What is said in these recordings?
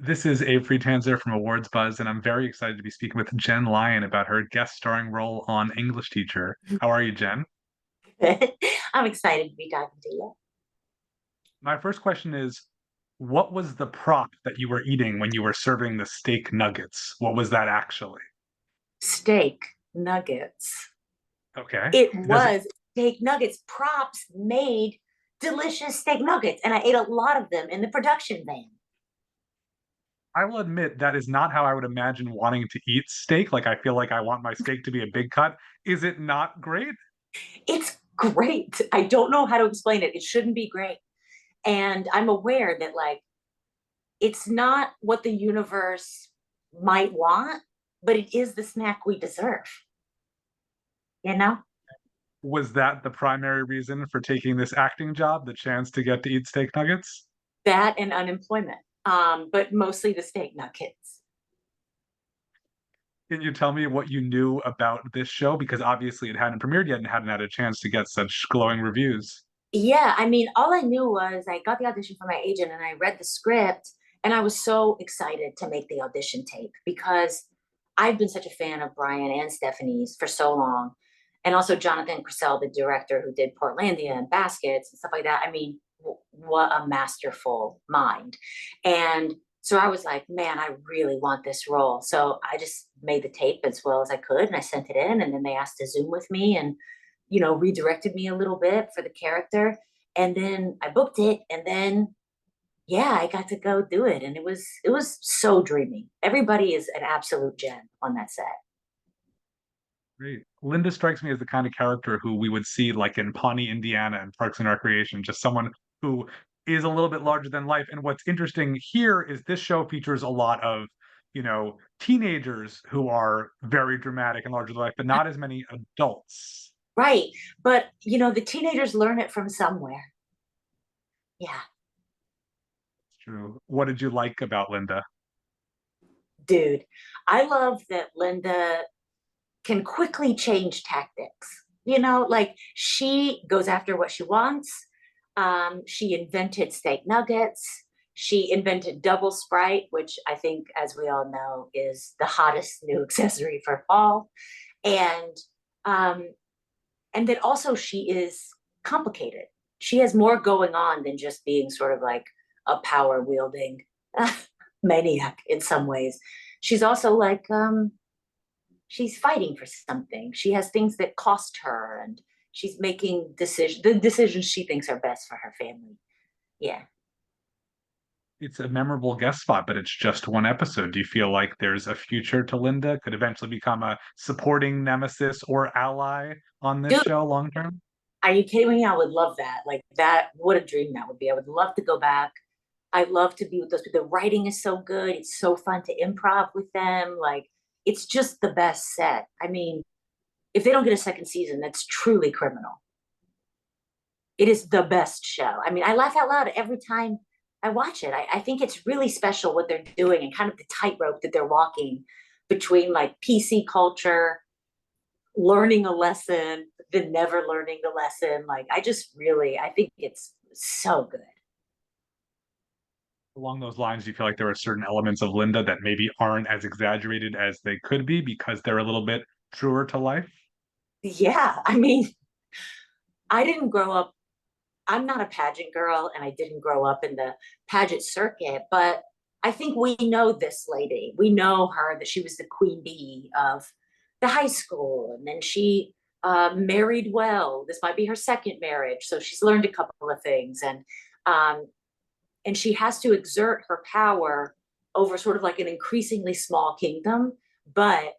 This is Abe Friedtanzer from Awards Buzz, and I'm very excited to be speaking with Jenn Lyon about her guest starring role on English Teacher. How are you, Jen? I'm excited to be talking to you. My first question is, what was the prop that you were eating when you were serving the steak nuggets? What was that actually? Steak nuggets. Okay. It Does it, was steak nuggets. Props made delicious steak nuggets, and I ate a lot of them in the production van. I will admit that is not how I would imagine wanting to eat steak. Like I feel like I want my steak to be a big cut. Is it not great? It's great. I don't know how to explain it. It shouldn't be great. And I'm aware that, like, it's not what the universe might want, but it is the snack we deserve, you know? Was that the primary reason for taking this acting job, the chance to get to eat steak nuggets? That and unemployment, but mostly the steak nuggets. Can you tell me what you knew about this show? Because obviously it hadn't premiered yet and hadn't had a chance to get such glowing reviews. Yeah, I mean, all I knew was I got the audition from my agent and I read the script, and I was so excited to make the audition tape because I've been such a fan of Brian and Stephanie's for so long. And also Jonathan Cressell, the director who did Portlandia and Baskets and stuff like that. I mean, what a masterful mind. And so I was like, man, I really want this role. So I just made the tape as well as I could and I sent it in, and then they asked to Zoom with me and redirected me a little bit for the character. And then I booked it, and then yeah, I got to go do it. And it was so dreamy. Everybody is an absolute gem on that set. Great. Linda strikes me as the kind of character who we would see like in Pawnee, Indiana and Parks and Recreation, just someone who is a little bit larger than life. And what's interesting here is this show features a lot of, teenagers who are very dramatic and larger than life, but not as many adults. Right. But the teenagers learn it from somewhere. Yeah. It's true. What did you like about Linda? Dude, I love that Linda can quickly change tactics. Like she goes after what she wants. She invented steak nuggets. She invented double Sprite, which I think, as we all know, is the hottest new accessory for fall. And um, and then also she is complicated. She has more going on than just being sort of like a power wielding maniac in some ways. She's also like she's fighting for something. She has things that cost her, and she's making the decisions she thinks are best for her family. Yeah. It's a memorable guest spot, but it's just one episode. Do you feel like there's a future to Linda? Could eventually become a supporting nemesis or ally on this Dude, show long term? are you kidding me? I would love that. Like that, what a dream that would be. I would love to go back. I love to be with those people. The writing is so good. It's so fun to improv with them. Like it's just the best set. I mean, if they don't get a second season, that's truly criminal. It is the best show. I mean, I laugh out loud every time I watch it. I think it's really special what they're doing and kind of the tightrope that they're walking between like PC culture, learning a lesson, then never learning the lesson. Like, I think it's so good. Along those lines, do you feel like there are certain elements of Linda that maybe aren't as exaggerated as they could be because they're a little bit truer to life? Yeah. I mean, I didn't grow up, I'm not a pageant girl, and I didn't grow up in the pageant circuit, but I think we know this lady. We know her that she was the queen bee of the high school, and then she married well. This might be her second marriage, so she's learned a couple of things, um, and she has to exert her power over sort of like an increasingly small kingdom, but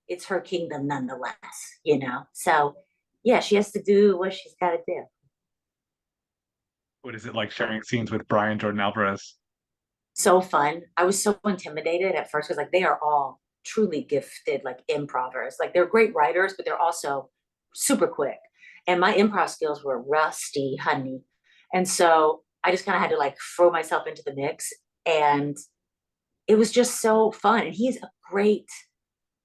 it's her kingdom nonetheless. So yeah, she has to do what she's got to do. What is it like sharing scenes with Brian Jordan Alvarez? So fun. I was so intimidated at first because like they are all truly gifted like improvers. Like they're great writers, but they're also super quick. And my improv skills were rusty, honey. And so I just kind of had to like throw myself into the mix. And it was just so fun. And he's a great,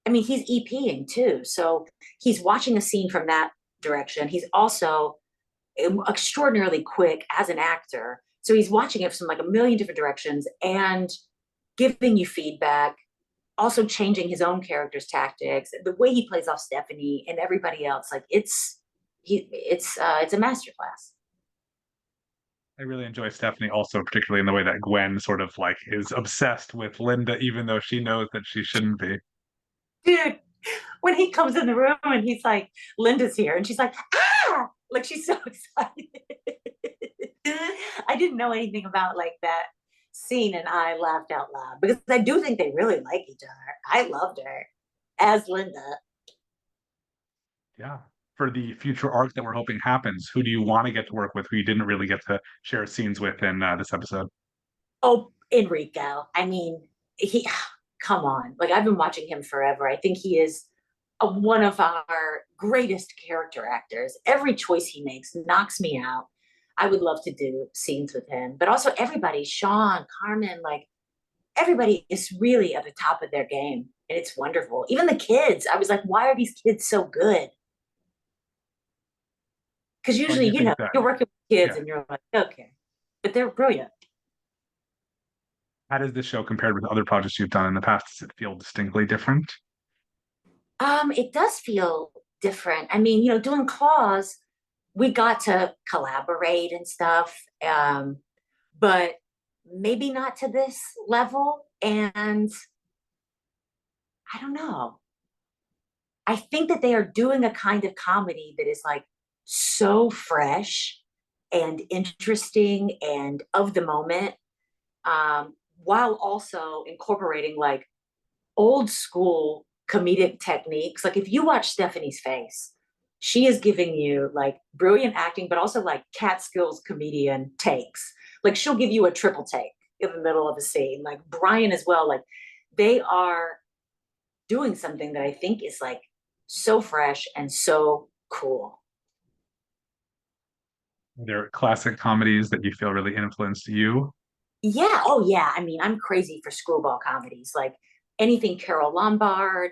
I mean, he's EPing too. So he's watching a scene from that direction. He's also extraordinarily quick as an actor. So he's watching it from like a million different directions. And giving you feedback, also changing his own character's tactics, the way he plays off Stephanie and everybody else. Like it's a masterclass. I really enjoy Stephanie also, particularly in the way that Gwen sort of like is obsessed with Linda, even though she knows that she shouldn't be. Dude, when he comes in the room and he's like, Linda's here, and she's like, ah, like she's so excited. I didn't know anything about like that scene, and I laughed out loud because I do think they really like each other. I loved her as Linda. Yeah. For the future arc that we're hoping happens, who do you want to get to work with who you didn't really get to share scenes with in this episode? Oh, Enrico. I mean, he come on. Like I've been watching him forever. I think he is one of our greatest character actors. Every choice he makes knocks me out. I would love to do scenes with him, but also everybody, Sean, Carmen, like everybody is really at the top of their game. And it's wonderful. Even the kids, I was like, why are these kids so good? Because Well, usually, you think that, you're working with kids yeah. and you're like, okay, but they're brilliant. How does this show compared with other projects you've done in the past? Does it feel distinctly different? It does feel different. I mean, doing Claws, we got to collaborate and stuff, but maybe not to this level. And I don't know. I think that they are doing a kind of comedy that is like so fresh and interesting and of the moment, while also incorporating like old school comedic techniques. Like if you watch Stephanie's face, she is giving you like brilliant acting, but also like Catskills comedian takes. Like she'll give you a triple take in the middle of a scene. Like Brian as well. Like they are doing something that I think is like so fresh and so cool. Are there classic comedies that you feel really influenced you? Yeah. Oh, yeah. I mean, I'm crazy for screwball comedies, like anything Carol Lombard,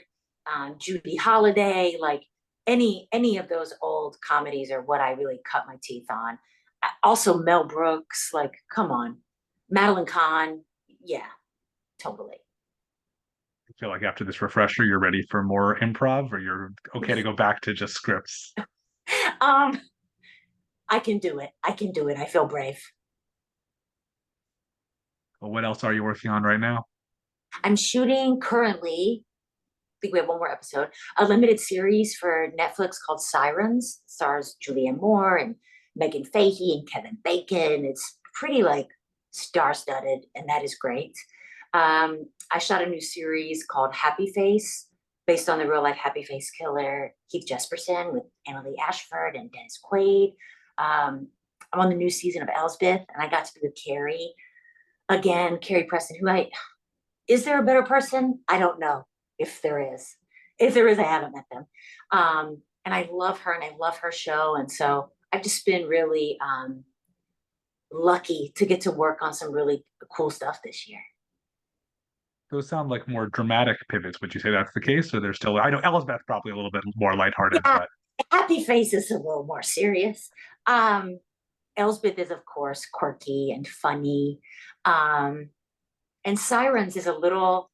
Judy Holliday, like any of those old comedies are what I really cut my teeth on. Also, Mel Brooks, like, come on, Madeline Kahn. Yeah, totally. I feel like after this refresher, you're ready for more improv, or you're okay to go back to just scripts. um, I can do it. I can do it. I feel brave. But what else are you working on right now? I'm shooting currently, think we have one more episode, a limited series for Netflix called Sirens. It stars Julianne Moore and Megan Fahey and Kevin Bacon. It's pretty like star-studded, and that is great. I shot a new series called Happy Face, based on the real life Happy Face killer Keith Jesperson with Annalie Ashford and Dennis Quaid. I'm on the new season of Elsbeth, and I got to be with Carrie again, Carrie Preston, who I is there a better person? I don't know if there is. If there is, I haven't met them. And I love her and I love her show. And so I've just been really lucky to get to work on some really cool stuff this year. Those sound like more dramatic pivots. Would you say that's the case, or there's still? I know Elsbeth's probably a little bit more lighthearted, Yeah, but Happy Face is a little more serious. Um, Elsbeth is, of course, quirky and funny. Um, and Sirens is a little,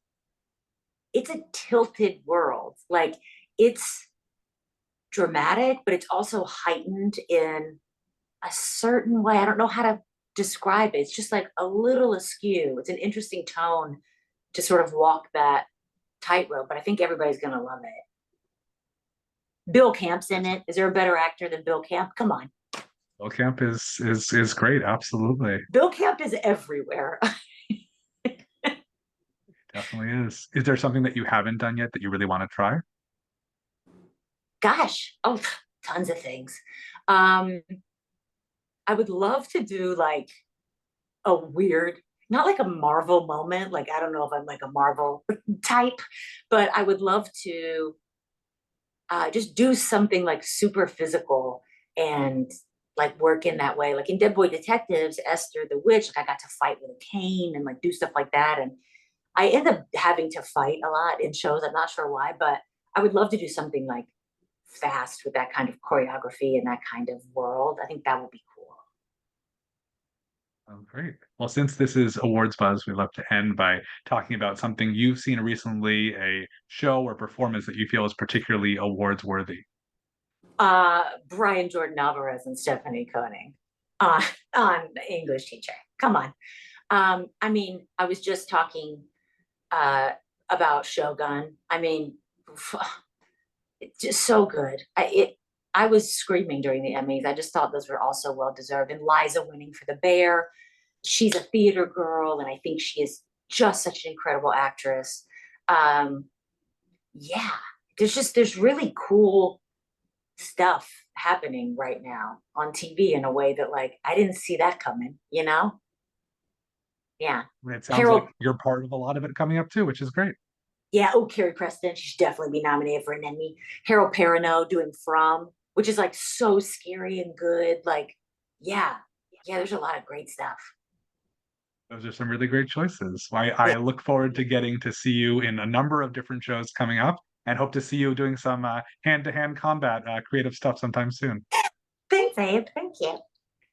it's a tilted world. Like it's dramatic, but it's also heightened in a certain way. I don't know how to describe it. It's just like a little askew. It's an interesting tone to sort of walk that tightrope, but I think everybody's going to love it. Bill Camp's in it's, it. Is there a better actor than Bill Camp? Come on. Bill Camp is great. Absolutely, Bill Camp is everywhere. definitely is. Is there something that you haven't done yet that you really want to try? Gosh, oh, tons of things. Um, I would love to do like a weird, not like a Marvel moment. Like, I don't know if I'm like a Marvel type, but I would love to just do something like super physical and like work in that way. Like in Dead Boy Detectives, Esther the Witch, like I got to fight with a cane and like do stuff like that. And I end up having to fight a lot in shows. I'm not sure why, but I would love to do something like fast with that kind of choreography and that kind of world. I think that would be cool. Oh, great. Well, since this is Awards Buzz, we love to end by talking about something you've seen recently, a show or performance that you feel is particularly awards worthy. Brian Jordan Alvarez and Stephanie Koenig on English teacher. Come on. I mean, I was just talking uh, about Shogun. I mean, it's just so good. I was screaming during the Emmys. I just thought those were also well deserved. And Liza winning for The Bear. She's a theater girl, and I think she is just such an incredible actress. Um, yeah, there's really cool stuff happening right now on TV in a way that like I didn't see that coming, you know? Yeah. And it sounds like Harold, you're part of a lot of it coming up too, which is great. yeah, oh, Carrie Preston, she should definitely be nominated for an Emmy. Harold Perrineau doing From, which is like so scary and good. Like, yeah, yeah, there's a lot of great stuff. Those are some really great choices. I Yeah. look forward to getting to see you in a number of different shows coming up and hope to see you doing some hand-to-hand combat creative stuff sometime soon. Thanks, Abe. Thank you.